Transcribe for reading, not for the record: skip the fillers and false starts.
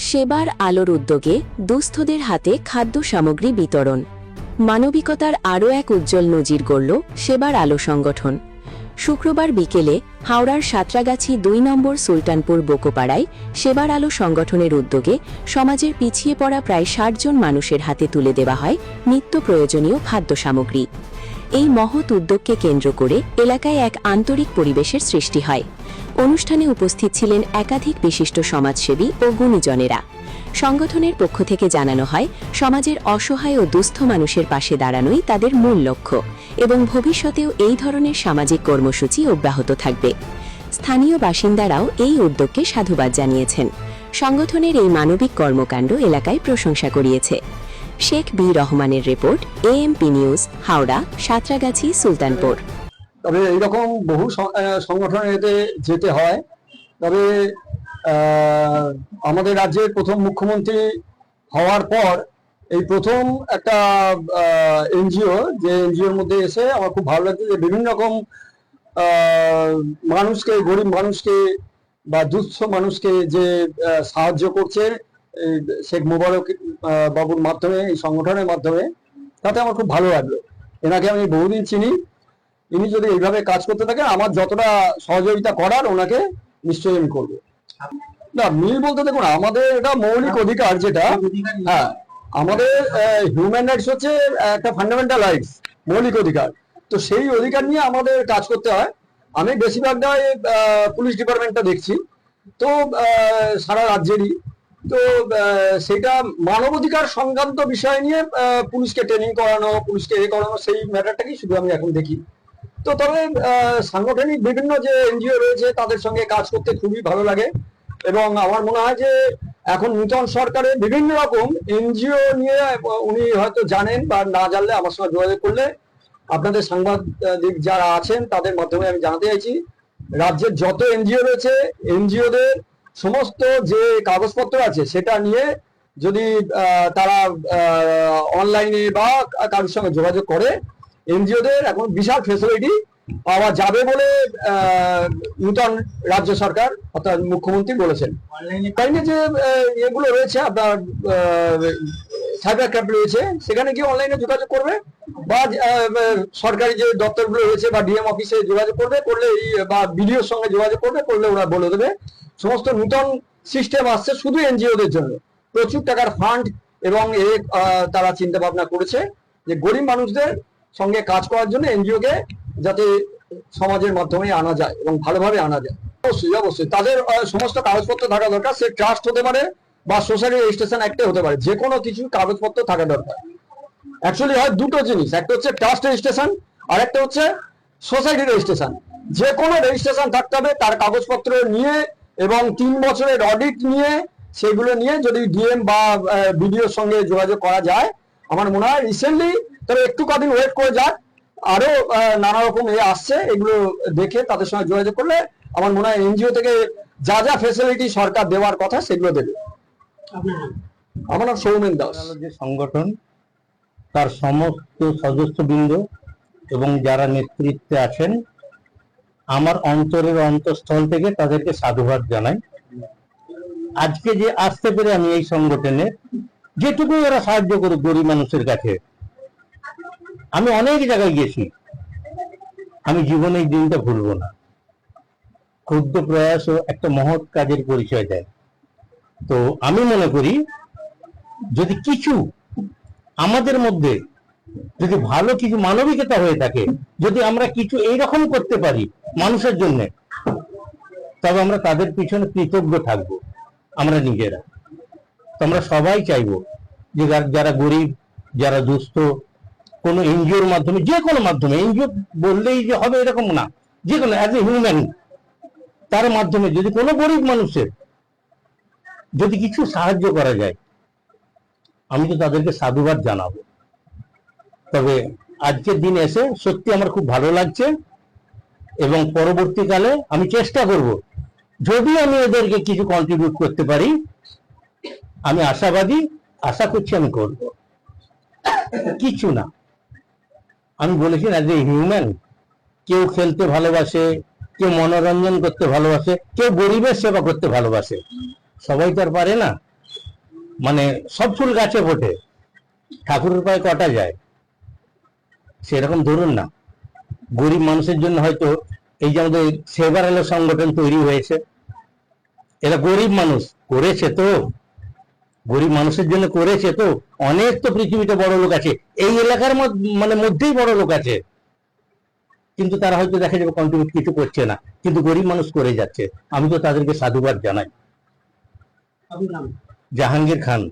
সেবার আলোর উদ্যোগে দুস্থদের হাতে খাদ্য সামগ্রী বিতরণ। মানবিকতার আরও এক উজ্জ্বল নজির গড়ল সেবার আলো সংগঠন। শুক্রবার বিকেলে হাওড়ার সাঁতরাগাছি ২ নম্বর সুলতানপুর বোকোপাড়ায় সেবার আলো সংগঠনের উদ্যোগে সমাজের পিছিয়ে পড়া প্রায় ৬০ জন মানুষের হাতে তুলে দেওয়া হয় নিত্য প্রয়োজনীয় খাদ্য সামগ্রী। এই মহৎ উদ্যোগকে কেন্দ্র করে এলাকায় এক আন্তরিক পরিবেশের সৃষ্টি হয়। অনুষ্ঠানে উপস্থিত ছিলেন একাধিক বিশিষ্ট সমাজসেবী ও গুণীজনেরা। সংগঠনের পক্ষ থেকে জানানো হয়, সমাজের অসহায় ও দুস্থ মানুষের পাশে দাঁড়ানোই তাদের মূল লক্ষ্য এবং ভবিষ্যতেও এই ধরনের সামাজিক কর্মসূচি অব্যাহত থাকবে। স্থানীয় বাসিন্দারাও এই উদ্যোগকে সাধুবাদ জানিয়েছেন। সংগঠনের এই মানবিক কর্মকাণ্ড এলাকায় প্রশংসা কুড়িয়েছে। শেখ বি রহমানের report, AMP news, Howrah, Santragachi, Sultanpur. তবে এইরকম বহু সংগঠনে এতে যেতে হয়। তবে আমাদের রাজ্যের প্রথম মুখ্যমন্ত্রী হওয়ার পর এই প্রথম একটা এনজিও, যে এনজিওর মধ্যে এসে আমার খুব ভালো লাগছে যে বিভিন্ন রকম মানুষকে, গরিব মানুষকে বা দুস্থ মানুষকে যে সাহায্য করছে শেখ মোবারক বাবুর মাধ্যমে, এই সংগঠনের মাধ্যমে, তাতে আমার খুব ভালো লাগলো। এনাকে আমি বহুদিন চিনি। ইনি যদি এইভাবে কাজ করতে থাকেন, আমার যতটা সহযোগিতা করার ওনাকে নিশ্চয়ই আমি করবো। না, মিল বলতে দেখুন, আমাদের এটা মৌলিক অধিকার, যেটা হ্যাঁ আমাদের হিউম্যান রাইটস হচ্ছে একটা ফান্ডামেন্টাল রাইটস, মৌলিক অধিকার। তো সেই অধিকার নিয়ে আমাদের কাজ করতে হয়। আমি বেশিরভাগটাই পুলিশ ডিপার্টমেন্টটা দেখছি, তো সারা রাজ্যেরই। তো সেটা মানবাধিকার সংক্রান্ত বিষয় নিয়ে পুলিশকে ট্রেনিং করানো, পুলিশকে করানো, সেই ম্যাটারটাকেই শুধু আমি এখন দেখি। তো তবে সাংগঠনিক বিভিন্ন যে এনজিও রয়েছে তাদের সঙ্গে কাজ করতে খুবই ভালো লাগে। এবং আমার মনে হয় যে এখন নূতন সরকারের বিভিন্ন রকম এনজিও নিয়ে উনি হয়তো জানেন, বা না জানলে আমার সঙ্গে যোগাযোগ করলে আপনাদের সাংবাদিক যারা আছেন তাদের মাধ্যমে আমি জানাতে চাইছি, রাজ্যের যত এনজিও রয়েছে, এনজিওদের সমস্ত যে কাগজপত্র আছে সেটা নিয়ে যদি তারা অনলাইনে বা কারোর সঙ্গে যোগাযোগ করে, এনজিওদের এখন বিশাল ফেসিলিটি পাওয়া যাবে বলে নূতন রাজ্য সরকার অর্থাৎ মুখ্যমন্ত্রী বলেছেন। অনলাইনে যে এগুলো রয়েছে, আপনার সাইবার ক্যাফে রয়েছে, সেখানে গিয়ে অনলাইনে যোগাযোগ করবে, বা সরকারি যে দপ্তরগুলো রয়েছে বা ডিএম অফিসে যোগাযোগ করবে, করলে বা বিডিওর সঙ্গে যোগাযোগ করবে, করলে ওরা বলে দেবে। সমস্ত নূতন সিস্টেম আসছে শুধু এনজিওদের জন্য, প্রচুর টাকার ফান্ড, এবং তারা চিন্তা ভাবনা করেছে যে গরিব মানুষদের সঙ্গে কাজ করার জন্য এনজিওকে যাতে সমাজের মাধ্যমে আনা যায় এবং ভালোভাবে আনা যায়। অবশ্যই অবশ্যই তাদের সমস্ত কাগজপত্র থাকা দরকার। সে ট্রাস্ট হতে পারে বা সোসাইটি রেজিস্ট্রেশন অ্যাক্টে হতে পারে, যে কোনো কিছু কাগজপত্র থাকা দরকার। অ্যাকচুয়ালি হয় দুটো জিনিস, একটা হচ্ছে ট্রাস্ট রেজিস্ট্রেশন, আর একটা হচ্ছে সোসাইটি রেজিস্ট্রেশন। যে কোনো রেজিস্ট্রেশন থাকতে হবে, তার কাগজপত্র নিয়ে এবং 3 বছরের অডিট নিয়ে, সেগুলো নিয়ে যদি ডিএম বা বিডিওর সঙ্গে যোগাযোগ করা যায়, আমার মনে হয় রিসেন্টলি, তবে একটু কদিন ওয়েট করে যাক, আরো নানা রকম আসছে, এগুলো দেখে তাদের সঙ্গে যোগাযোগ করলে আমার মনে হয় এনজিও থেকে যা যা ফেসিলিটি সরকার দেওয়ার কথা সেগুলো দেবে। আমার নাম সৌমেন দাস। যে সংগঠন, তার সমস্ত সদস্যবৃন্দ এবং যারা নেতৃত্বে আছেন, আমার অন্তরের অন্তঃস্থল থেকে তাদেরকে সাধুবাদ জানাই। আজকে যে আসতে পেরে আমি এই সংগঠনে যেটুকু ওরা সাহায্য করুক গরিব মানুষের কাছে, আমি অনেক জায়গায় গেছি, আমি জীবনে এই দিনটা ভুলবো না। ক্ষুদ্র প্রয়াসও একটা মহৎ কাজের পরিচয় দেয়। তো আমি মনে করি, যদি কিছু আমাদের মধ্যে যদি ভালো কিছু মানবিকতা হয়ে থাকে, যদি আমরা কিছু এইরকম করতে পারি মানুষের জন্য, তবে আমরা তাদের পিছনে কৃতজ্ঞ থাকবো আমরা নিজেরা। তো আমরা সবাই চাইবো যে যারা গরিব, যারা দুস্থ, কোনো এনজিওর মাধ্যমে, যে কোনো মাধ্যমে, এনজিও বললেই যে হবে এরকম না, যে কোনো অ্যাজ এ হিউম্যান, তার মাধ্যমে যদি কোনো গরিব মানুষের যদি কিছু সাহায্য করা যায়, আমি তো তাদেরকে সাধুবাদ জানাবো। তবে আজকের দিন এসে সত্যি আমার খুব ভালো লাগছে, এবং পরবর্তীকালে আমি চেষ্টা করব, যদি আমি এদেরকে কিছু কন্ট্রিবিউট করতে পারি, আমি আশাবাদী, আশা করছি আমি করব। কিছু না, আমি বলেছি না যে হিউম্যান, কেউ খেলতে ভালোবাসে, কেউ মনোরঞ্জন করতে ভালোবাসে, কেউ গরিবের সেবা করতে ভালোবাসে, সবাই তো আর পারে না। মানে সব ফুল গাছে ফোটে, ঠাকুরের পায়ে কটা যায়, সেরকম ধরুন না। গরিব মানুষের জন্য হয়তো এই যে আমাদের সেবার আলো সংগঠন তৈরি হয়েছে, এরা গরিব মানুষ করেছে তো, গরিব মানুষের জন্য করেছে তো। অনেক তো পৃথিবীতে বড় লোক আছে, এই এলাকার মানে মধ্যেই বড় লোক আছে, কিন্তু তারা হয়তো দেখা যাবে কন্ট্রিবিউট কিছু করছে না, কিন্তু গরিব মানুষ করে যাচ্ছে। আমি তো তাদেরকে সাধুবাদ জানাই। জাহাঙ্গীর খান।